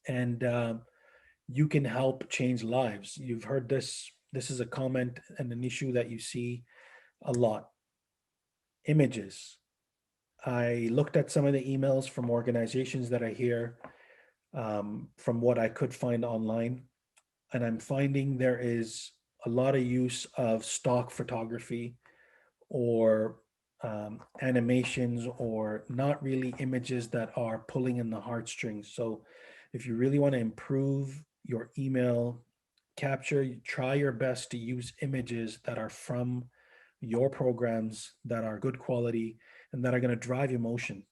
and you can help change lives. You've heard this. This is a comment and an issue that you see a lot. Images. I looked at some of the emails from organizations that I hear from what I could find online, and I'm finding there is a lot of use of stock photography or animations, or not really images that are pulling in the heartstrings. So, if you really want to improve your email capture, try your best to use images that are from your programs, that are good quality and that are going to drive emotion.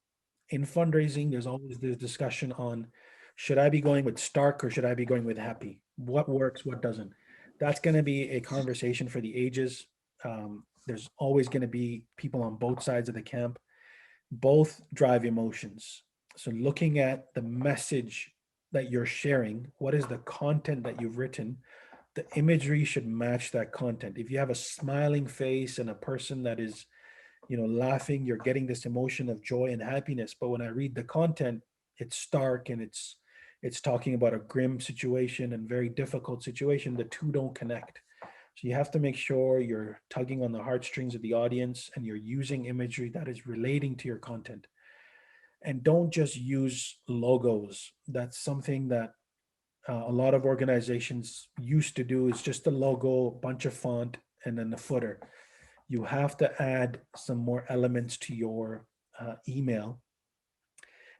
In fundraising, there's always this discussion on, should I be going with stark or should I be going with happy? What works, what doesn't? That's going to be a conversation for the ages. There's always going to be people on both sides of the camp. Both drive emotions. So, looking at the message that you're sharing, what is the content that you've written? The imagery should match that content. If you have a smiling face and a person that is, laughing, you're getting this emotion of joy and happiness. But when I read the content, it's stark and it's talking about a grim situation and very difficult situation. The two don't connect. So you have to make sure you're tugging on the heartstrings of the audience and you're using imagery that is relating to your content. And don't just use logos. That's something that a lot of organizations used to do, is just a logo, a bunch of font, and then the footer. You have to add some more elements to your email.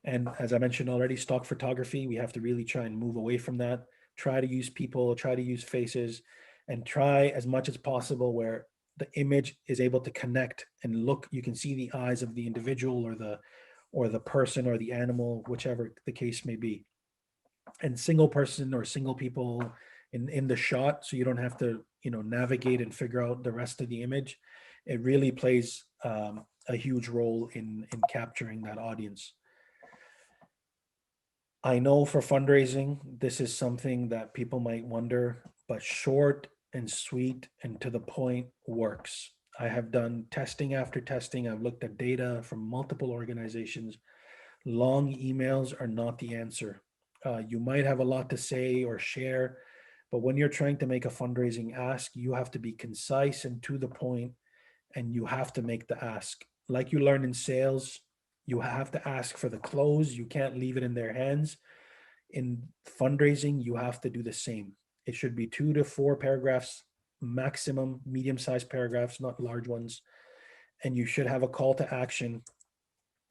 And as I mentioned already, stock photography, we have to really try and move away from that. Try to use people, try to use faces, and try as much as possible where the image is able to connect and look, you can see the eyes of the individual or the person or the animal, whichever the case may be. And single person or single people in the shot, so you don't have to navigate and figure out the rest of the image. It really plays a huge role in capturing that audience. I know for fundraising, this is something that people might wonder, but short and sweet and to the point works. I have done testing after testing. I've looked at data from multiple organizations. Long emails are not the answer. You might have a lot to say or share, but when you're trying to make a fundraising ask, you have to be concise and to the point, and you have to make the ask. Like you learn in sales, you have to ask for the close. You can't leave it in their hands. In fundraising, you have to do the same. It should be 2 to 4 paragraphs maximum, medium sized paragraphs, not large ones. And you should have a call to action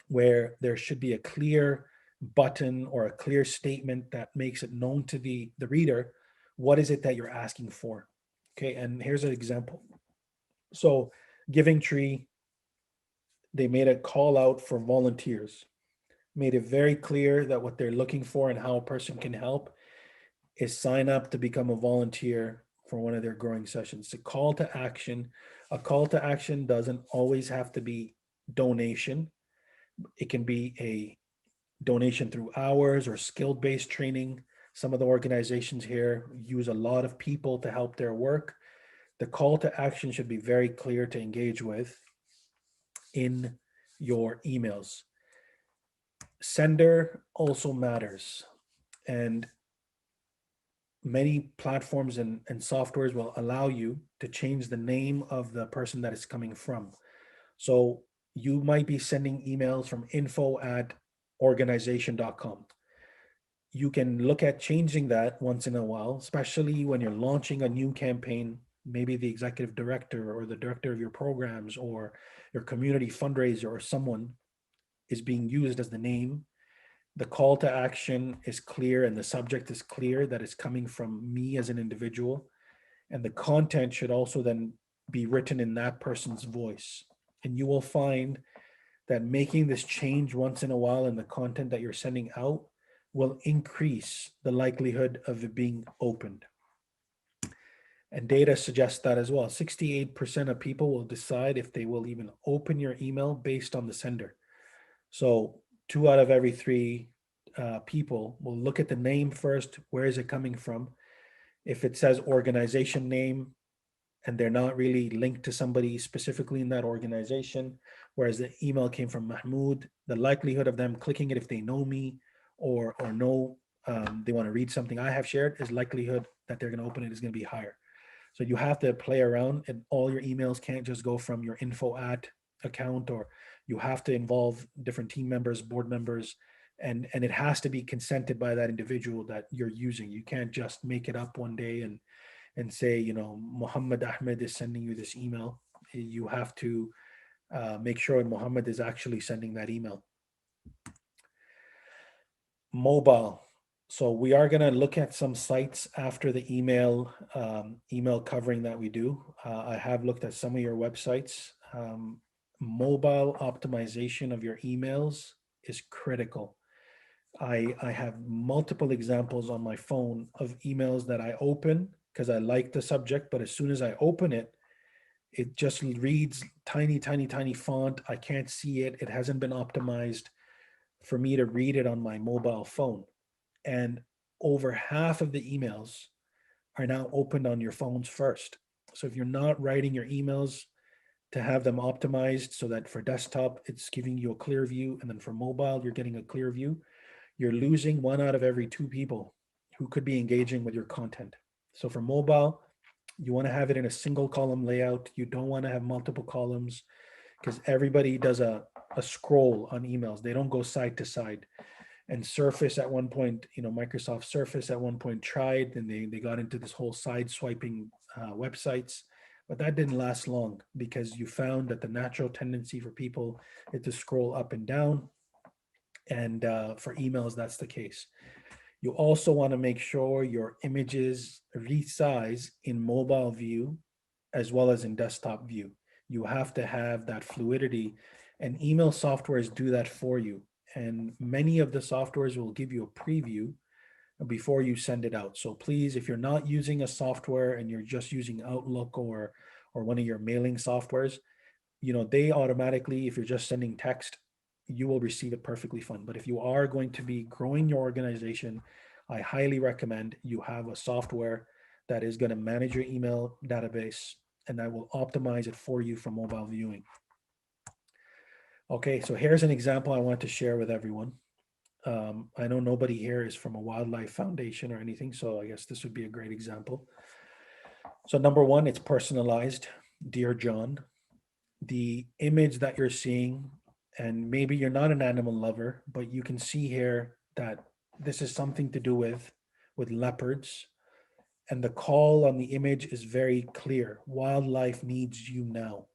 where there should be a clear button or a clear statement that makes it known to the reader what is it that you're asking for. Okay, and here's an example. So, Giving Tree, they made a call out for volunteers, made it very clear that what they're looking for and how a person can help is sign up to become a volunteer for one of their growing sessions. A call to action doesn't always have to be donation. It can be a donation through hours or skill based training. Some of the organizations here use a lot of people to help their work. The call to action should be very clear to engage with in your emails. Sender also matters. And many platforms and softwares will allow you to change the name of the person that it's coming from. So you might be sending emails from info@organization.com. You can look at changing that once in a while, especially when you're launching a new campaign. Maybe the executive director or the director of your programs or your community fundraiser or someone is being used as the name. The call to action is clear and the subject is clear that it's coming from me as an individual. And the content should also then be written in that person's voice. And you will find that making this change once in a while in the content that you're sending out will increase the likelihood of it being opened. And data suggests that as well. 68% of people will decide if they will even open your email based on the sender. So 2 out of every 3 people will look at the name first. Where is it coming from? If it says organization name and they're not really linked to somebody specifically in that organization, whereas the email came from Mahmoud, the likelihood of them clicking it if they know me or know they want to read something I have shared, is likelihood that they're going to open it is going to be higher. So you have to play around, and all your emails can't just go from your info at account, or you have to involve different team members, board members, and it has to be consented by that individual that you're using. You can't just make it up one day and say, Muhammad Ahmed is sending you this email. You have to make sure Muhammad is actually sending that email. Mobile. So we are going to look at some sites after the email covering that we do. I have looked at some of your websites. Mobile optimization of your emails is critical. I have multiple examples on my phone of emails that I open because I like the subject, but as soon as I open it, it just reads tiny, tiny, tiny font. I can't see it. It hasn't been optimized for me to read it on my mobile phone. And over half of the emails are now opened on your phones first. So if you're not writing your emails to have them optimized so that for desktop, it's giving you a clear view, and then for mobile, you're getting a clear view, you're losing one out of every two people who could be engaging with your content. So for mobile, you want to have it in a single column layout. You don't want to have multiple columns because everybody does a scroll on emails. They don't go side to side. And Surface at one point, Microsoft Surface at one point tried, and they got into this whole side swiping websites. But that didn't last long because you found that the natural tendency for people is to scroll up and down. And for emails, that's the case. You also want to make sure your images resize in mobile view as well as in desktop view. You have to have that fluidity, and email softwares do that for you. And many of the softwares will give you a preview before you send it out. So please, if you're not using a software and you're just using Outlook or one of your mailing softwares, they automatically, if you're just sending text, you will receive it perfectly fine. But if you are going to be growing your organization, I highly recommend you have a software that is going to manage your email database, and that will optimize it for you for mobile viewing. Okay, so here's an example I want to share with everyone. I know nobody here is from a wildlife foundation or anything, so I guess this would be a great example. So number one, it's personalized. Dear John, the image that you're seeing, and maybe you're not an animal lover, but you can see here that this is something to do with leopards. And the call on the image is very clear. Wildlife needs you now.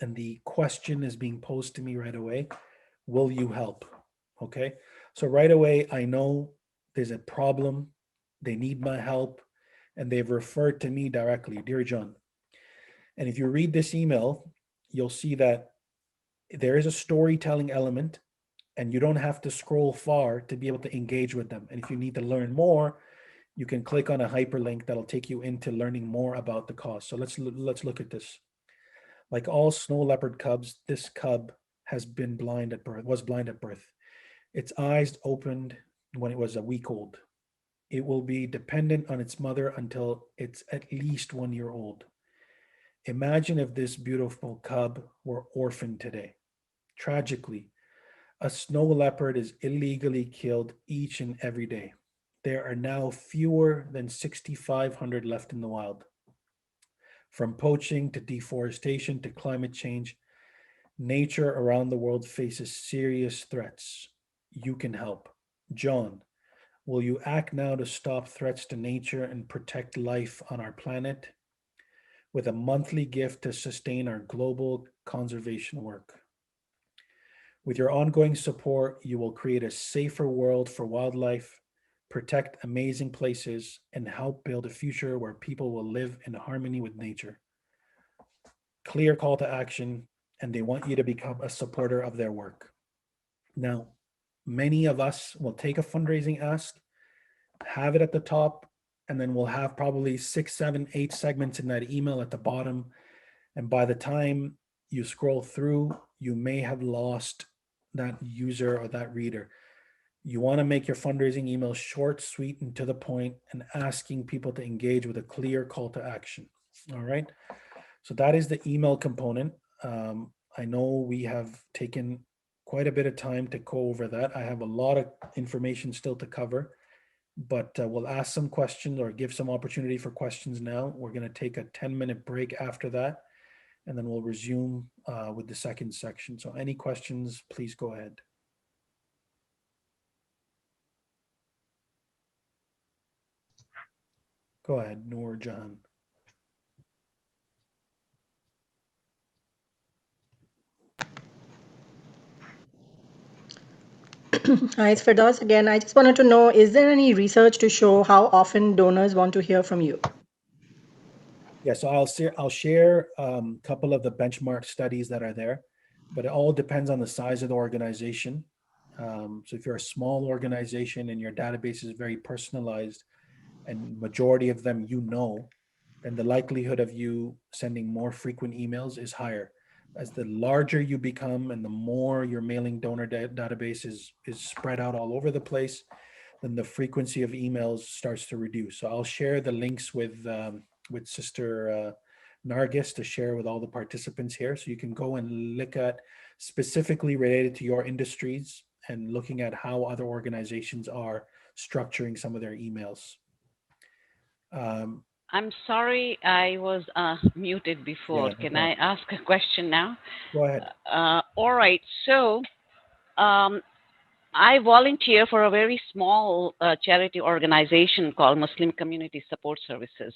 And the question is being posed to me right away. Will you help? Okay. So right away, I know there's a problem. They need my help. And they've referred to me directly, Dear John. And if you read this email, you'll see that there is a storytelling element, and you don't have to scroll far to be able to engage with them. And if you need to learn more, you can click on a hyperlink that'll take you into learning more about the cause. So let's look at this. Like all snow leopard cubs, this cub was blind at birth. Its eyes opened when it was a week old. It will be dependent on its mother until it's at least 1 year old. Imagine if this beautiful cub were orphaned today. Tragically, a snow leopard is illegally killed each and every day. There are now fewer than 6,500 left in the wild. From poaching to deforestation to climate change, nature around the world faces serious threats. You can help. John, will you act now to stop threats to nature and protect life on our planet with a monthly gift to sustain our global conservation work? With your ongoing support, you will create a safer world for wildlife, protect amazing places, and help build a future where people will live in harmony with nature. Clear call to action, and they want you to become a supporter of their work. Now, many of us will take a fundraising ask, have it at the top, and then we'll have probably 6, 7, 8 segments in that email at the bottom. And by the time you scroll through, you may have lost that user or that reader. You want to make your fundraising email short, sweet, and to the point, and asking people to engage with a clear call to action. All right. So that is the email component. I know we have taken quite a bit of time to go over that. I have a lot of information still to cover, but we'll ask some questions or give some opportunity for questions now. We're going to take a 10-minute break after that, and then we'll resume with the second section. So any questions, please go ahead. Go ahead, Noor Jahan. Hi, it's Firdaus again. I just wanted to know, is there any research to show how often donors want to hear from you? Yeah, so I'll share a couple of the benchmark studies that are there, but it all depends on the size of the organization. So if you're a small organization and your database is very personalized, and majority of them then the likelihood of you sending more frequent emails is higher. As the larger you become and the more your mailing donor database is spread out all over the place, then the frequency of emails starts to reduce. So I'll share the links with Sister Nargis to share with all the participants here, so you can go and look at specifically related to your industries and looking at how other organizations are structuring some of their emails. Um, I'm sorry I was muted before. yeah, no Can I problem. ask a question now? Go ahead. All right. So, um, I volunteer for a very small charity organization called Muslim Community Support Services.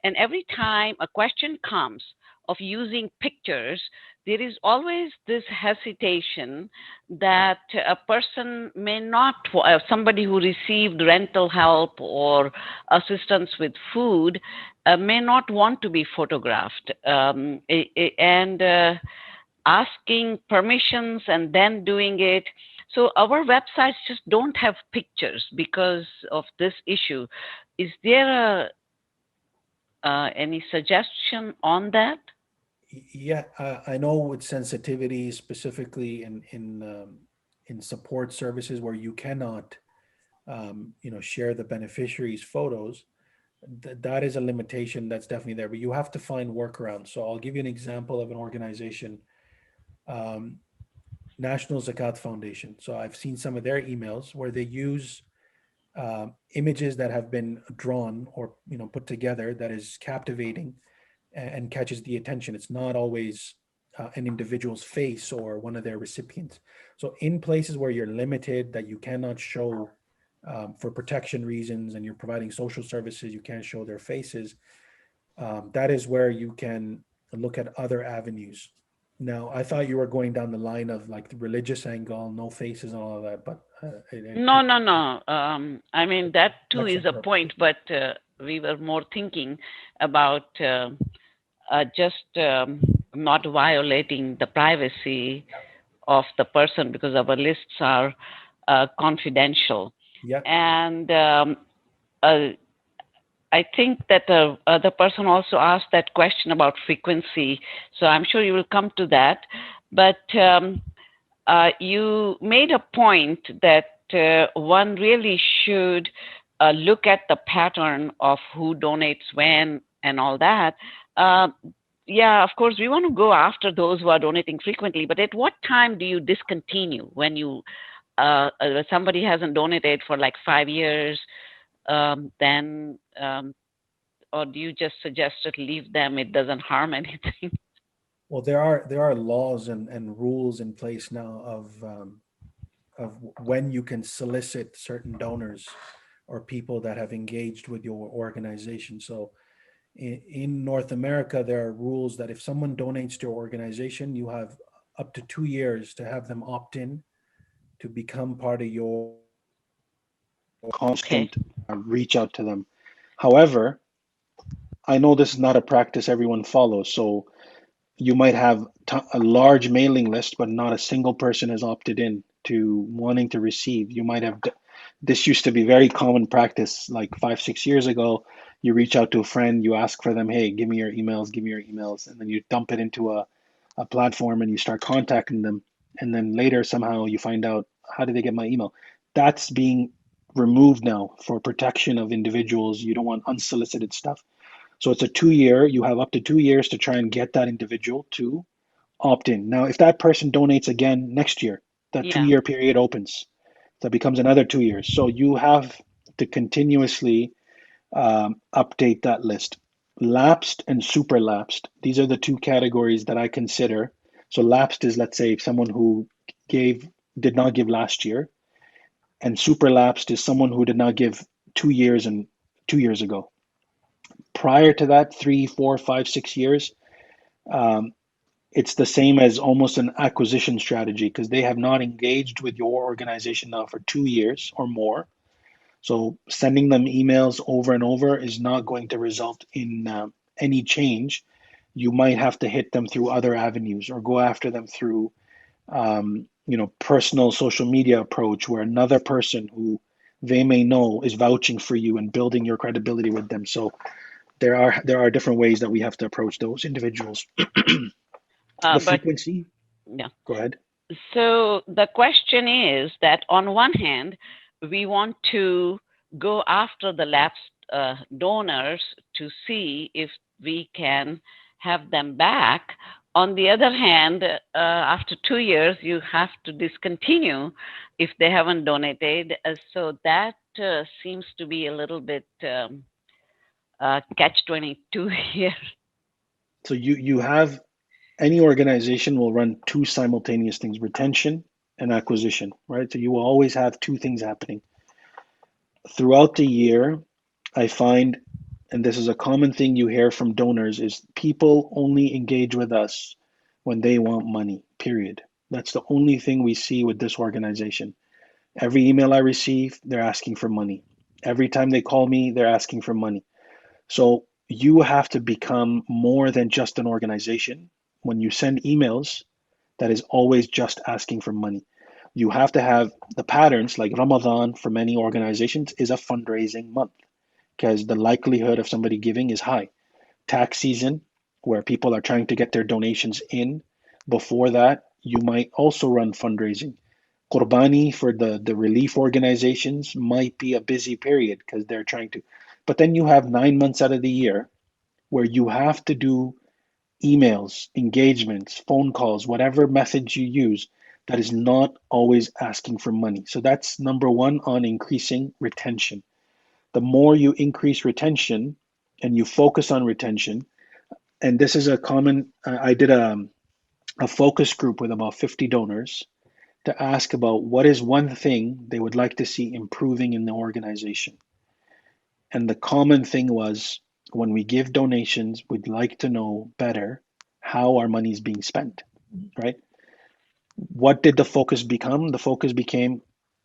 And every time a question comes of using pictures, there is always this hesitation that a person may not, somebody who received rental help or assistance with food, may not want to be photographed. And asking permissions and then doing it. So our websites just don't have pictures because of this issue. Is there any suggestion on that? Yeah, I know with sensitivity, specifically in support services where you cannot, share the beneficiaries' photos. That is a limitation that's definitely there. But you have to find workarounds. So I'll give you an example of an organization, um, National Zakat Foundation. So I've seen some of their emails where they use images that have been drawn or put together that is captivating and catches the attention. It's not always an individual's face or one of their recipients. So in places where you're limited, that you cannot show for protection reasons, and you're providing social services, you can't show their faces. That is where you can look at other avenues. Now, I thought you were going down the line of like the religious angle, no faces and all of that, but No, no, no. I mean, that too is protection a purposes. point, but we were more thinking about just not violating the privacy of the person because our lists are confidential. Yeah. And uh, I think that the other person also asked that question about frequency. So I'm sure you will come to that. But you made a point that one really should look at the pattern of who donates when and all that. Uh, yeah, of course, we want to go after those who are donating frequently, but at what time do you discontinue when somebody hasn't donated for like 5 years? Then or do you just suggest to leave them? It doesn't harm anything. Well, there are laws and rules in place now of when you can solicit certain donors or people that have engaged with your organization. So in North America, there are rules that if someone donates to your organization, you have up to 2 years to have them opt in to become part of your Okay. constant reach out to them. However, I know this is not a practice everyone follows. So you might have a large mailing list, but not a single person has opted in to wanting to receive. You might have, this used to be very common practice like 5, 6 years ago. You reach out to a friend, you ask for them, hey, give me your emails, and then you dump it into a platform and you start contacting them. And then later, somehow, you find out, how did they get my email? That's being removed now for protection of individuals. You don't want unsolicited stuff. So it's a 2 year, you have up to 2 years to try and get that individual to opt in. Now, if that person donates again next year, That Yeah. 2 year period opens. That becomes another 2 years. So you have to continuously update that list. Lapsed and super lapsed. These are the two categories that I consider. So lapsed is, let's say, someone who did not give last year, and super lapsed is someone who did not give 2 years and 2 years ago. Prior to that, 3, 4, 5, 6 years, um, it's the same as almost an acquisition strategy because they have not engaged with your organization now for 2 years or more. So sending them emails over and over is not going to result in any change. You might have to hit them through other avenues or go after them through, personal social media approach where another person who they may know is vouching for you and building your credibility with them. So there are different ways that we have to approach those individuals. The But frequency, yeah. go ahead. So the question is that on one hand, we want to go after the lapsed donors to see if we can have them back. On the other hand, after 2 years, you have to discontinue if they haven't donated. So that seems to be a little bit catch 22 here. So you have any organization will run two simultaneous things: retention and acquisition, right? So you will always have two things happening throughout the year. I find, and this is a common thing you hear from donors, is people only engage with us when they want money, period. That's the only thing we see with this organization. Every email I receive, they're asking for money. Every time they call me, they're asking for money. So you have to become more than just an organization. When you send emails, that is always just asking for money. You have to have the patterns, like Ramadan for many organizations is a fundraising month because the likelihood of somebody giving is high. Tax season, where people are trying to get their donations in. Before that, you might also run fundraising. Qurbani for the relief organizations might be a busy period because they're trying to. But then you have 9 months out of the year where you have to do emails, engagements, phone calls, whatever methods you use that is not always asking for money. So that's number one on increasing retention. The more you increase retention and you focus on retention, and this is a common, I did a focus group with about 50 donors to ask about what is one thing they would like to see improving in the organization. And the common thing was when we give donations, we'd like to know better how our money is being spent, right? What did the focus become? The focus became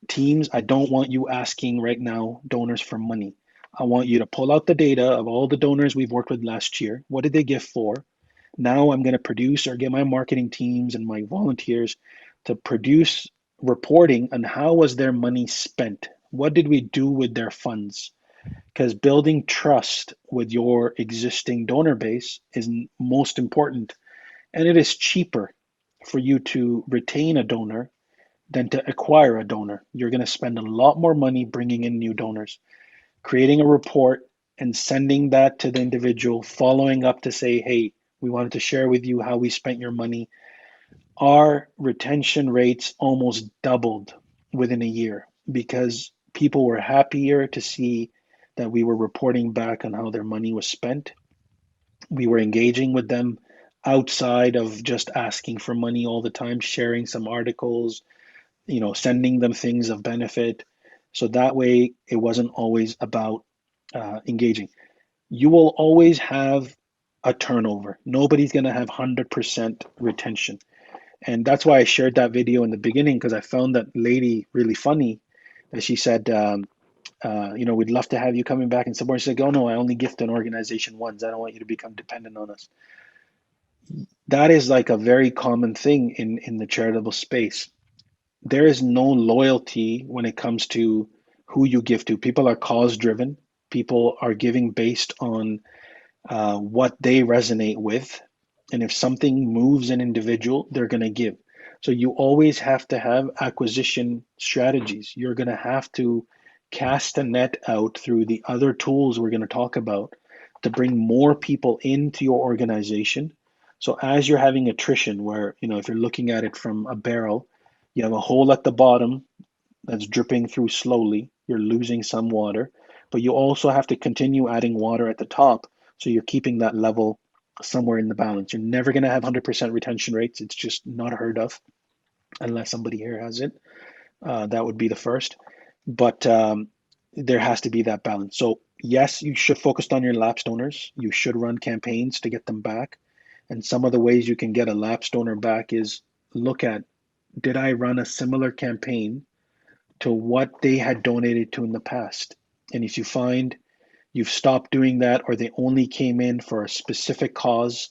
teams. I don't want you asking right now donors for money. I want you to pull out the data of all the donors we've worked with last year. What did they give for? Now I'm going to produce or get my marketing teams and my volunteers to produce reporting on how was their money spent? What did we do with their funds? Because building trust with your existing donor base is most important, and it is cheaper for you to retain a donor than to acquire a donor. You're going to spend a lot more money bringing in new donors. Creating a report and sending that to the individual, following up to say, hey, we wanted to share with you how we spent your money. Our retention rates almost doubled within a year because people were happier to see that we were reporting back on how their money was spent. We were engaging with them outside of just asking for money all the time, sharing some articles, sending them things of benefit. So that way it wasn't always about engaging. You will always have a turnover. Nobody's going to have 100% retention. And that's why I shared that video in the beginning because I found that lady really funny. That she said, we'd love to have you coming back and support. She's like, oh no, I only gift an organization once. I don't want you to become dependent on us. That is like a very common thing in the charitable space. There is no loyalty when it comes to who you give to. People are cause driven. People are giving based on what they resonate with. And if something moves an individual, they're going to give. So you always have to have acquisition strategies. You're going to have to cast a net out through the other tools we're going to talk about to bring more people into your organization. So as you're having attrition, where, if you're looking at it from a barrel, You have a hole at the bottom that's dripping through slowly. You're losing some water, but you also have to continue adding water at the top. So you're keeping that level somewhere in the balance. You're never going to have 100% retention rates. It's just not heard of unless somebody here has it. That would be the first. But there has to be that balance. So, yes, you should focus on your lapsed donors. You should run campaigns to get them back. And some of the ways you can get a lapsed donor back is look at, did I run a similar campaign to what they had donated to in the past? And if you find you've stopped doing that, or they only came in for a specific cause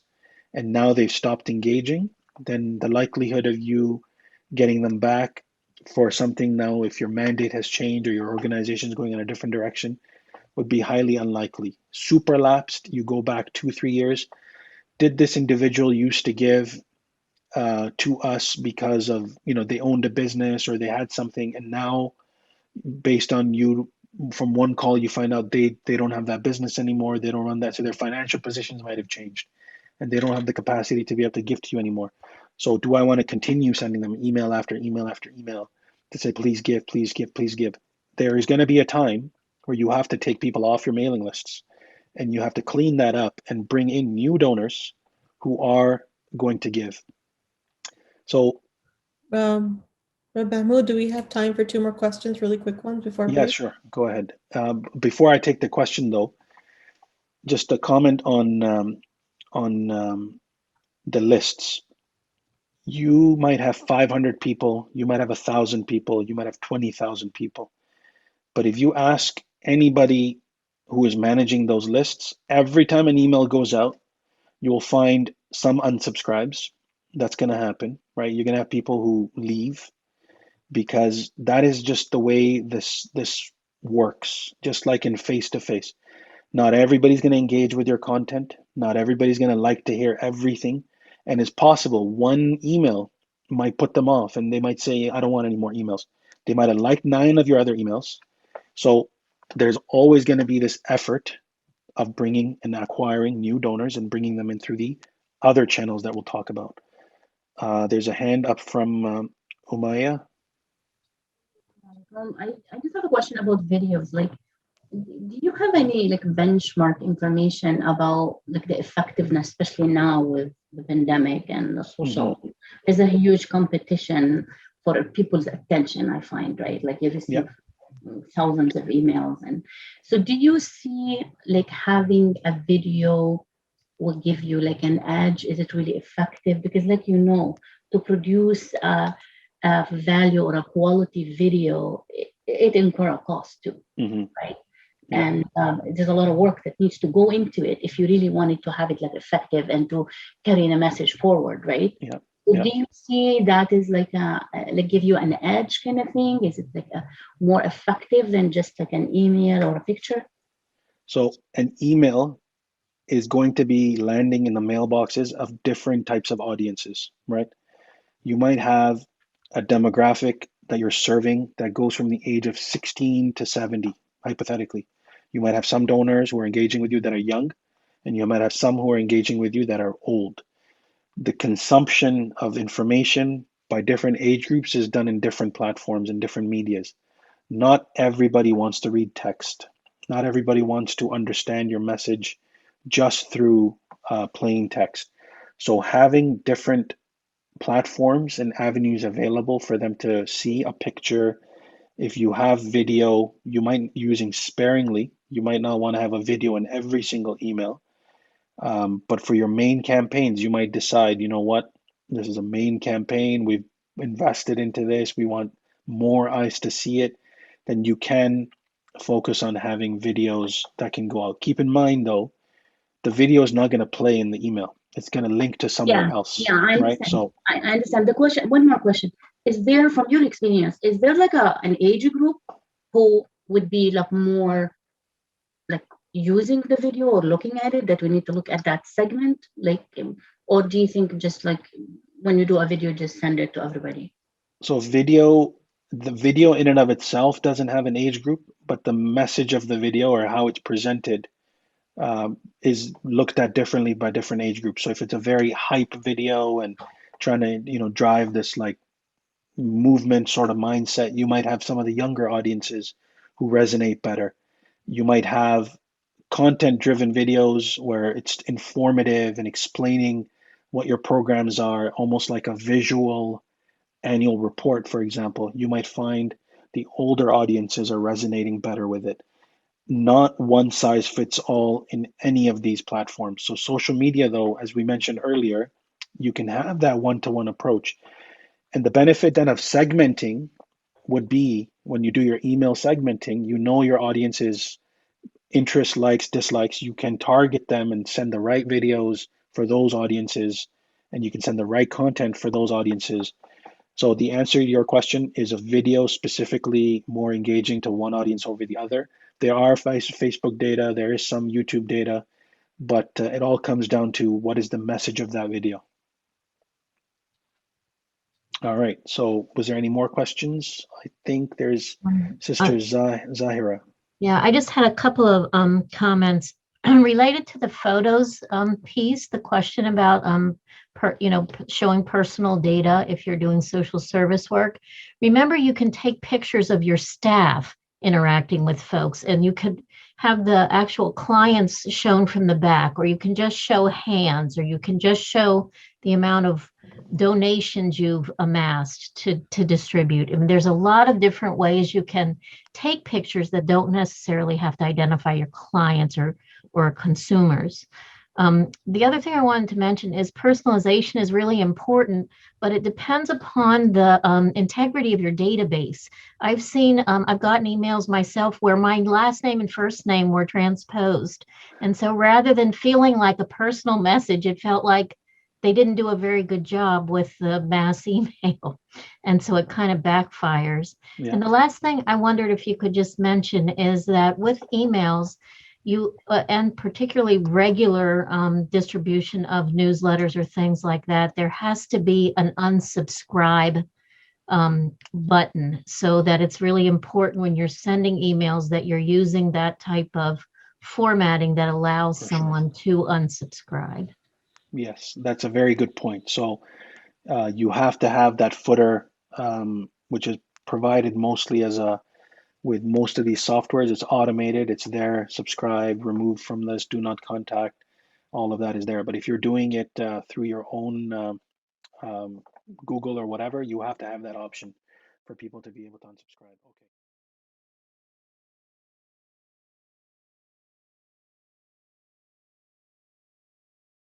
and now they've stopped engaging, then the likelihood of you getting them back for something now, if your mandate has changed or your organization is going in a different direction, would be highly unlikely. Super lapsed, you go back 2, 3 years. Did this individual used to give to us because of, they owned a business or they had something, and now based on you, from one call you find out they don't have that business anymore, they don't run that, so their financial positions might have changed and they don't have the capacity to be able to give to you anymore. So do I want to continue sending them email after email after email to say, please give, please give, please give? There is going to be a time where you have to take people off your mailing lists and you have to clean that up and bring in new donors who are going to give. So Mahmoud, do we have time for two more questions, really quick ones before yeah, break? sure, go ahead. Before I take the question though, just a comment on the lists. You might have 500 people, you might have 1,000 people, you might have 20,000 people. But if you ask anybody who is managing those lists, every time an email goes out, you will find some unsubscribes. That's going to happen, right? You're going to have people who leave because that is just the way this works, just like in face to face. Not everybody's going to engage with your content. Not everybody's going to like to hear everything. And it's possible one email might put them off and they might say, I don't want any more emails. They might have liked 9 of your other emails. So there's always going to be this effort of bringing and acquiring new donors and bringing them in through the other channels that we'll talk about. There's a hand up from Umaya. I just have a question about videos. Like, do you have any like benchmark information about like the effectiveness, especially now with the pandemic and the social? There's a huge competition for people's attention, I find, right? Like you receive thousands of emails. And so do you see like having a video will give you like an edge? Is it really effective? Because like, to produce a value or a quality video, it incur a cost too, right? Yeah. And there's a lot of work that needs to go into it if you really wanted to have it like effective and to carry the message forward, right? Yeah. So Yeah. do you see that is like like give you an edge kind of thing? Is it like a more effective than just like an email or a picture? So an email is going to be landing in the mailboxes of different types of audiences, right? You might have a demographic that you're serving that goes from the age of 16 to 70, hypothetically. You might have some donors who are engaging with you that are young, and you might have some who are engaging with you that are old. The consumption of information by different age groups is done in different platforms and different medias. Not everybody wants to read text. Not everybody wants to understand your message just through plain text. So having different platforms and avenues available for them to see a picture. If you have video, you might using sparingly. You might not want to have a video in every single email. But for your main campaigns, you might decide, you know what, this is a main campaign. We've invested into this. We want more eyes to see it. Then you can focus on having videos that can go out. Keep in mind, though, the video is not going to play in the email. It's going to link to somewhere else, I right? understand. So I understand. The question, one more question. Is there, from your experience, is there like an age group who would be like more like using the video or looking at it, that we need to look at that segment? Like, or do you think just like when you do a video, just send it to everybody? So the video in and of itself doesn't have an age group, but the message of the video or how it's presented is looked at differently by different age groups. So if it's a very hype video and trying to, drive this like, movement sort of mindset. You might have some of the younger audiences who resonate better. You might have content-driven videos where it's informative and explaining what your programs are, almost like a visual annual report, for example. You might find the older audiences are resonating better with it. Not one size fits all in any of these platforms. So social media, though, as we mentioned earlier, you can have that one-to-one approach. And the benefit then of segmenting would be when you do your email segmenting, you know your audience's interests, likes, dislikes. You can target them and send the right videos for those audiences, and you can send the right content for those audiences. So the answer to your question is a video specifically more engaging to one audience over the other. There are Facebook data, there is some YouTube data, but it all comes down to what is the message of that video. All right, so was there any more questions? I think there's Sister Zahira. Yeah, I just had a couple of comments related to the photos piece, the question about showing personal data if you're doing social service work. Remember, you can take pictures of your staff interacting with folks, and you could have the actual clients shown from the back, or you can just show hands, or you can just show the amount of donations you've amassed to distribute. I mean, there's a lot of different ways you can take pictures that don't necessarily have to identify your clients or consumers. The other thing I wanted to mention is personalization is really important, but it depends upon the integrity of your database. I've gotten emails myself where my last name and first name were transposed. And so rather than feeling like a personal message, it felt like they didn't do a very good job with the mass email. And so it kind of backfires. Yeah. And the last thing I wondered if you could just mention is that with emails, and particularly regular distribution of newsletters or things like that, there has to be an unsubscribe button, so that it's really important when you're sending emails that you're using that type of formatting that allows someone to unsubscribe. Yes, that's a very good point. So you have to have that footer, which is provided mostly with most of these softwares. It's automated, it's there, subscribe, remove from list, do not contact, all of that is there. But if you're doing it through your own Google or whatever, you have to have that option for people to be able to unsubscribe. Okay.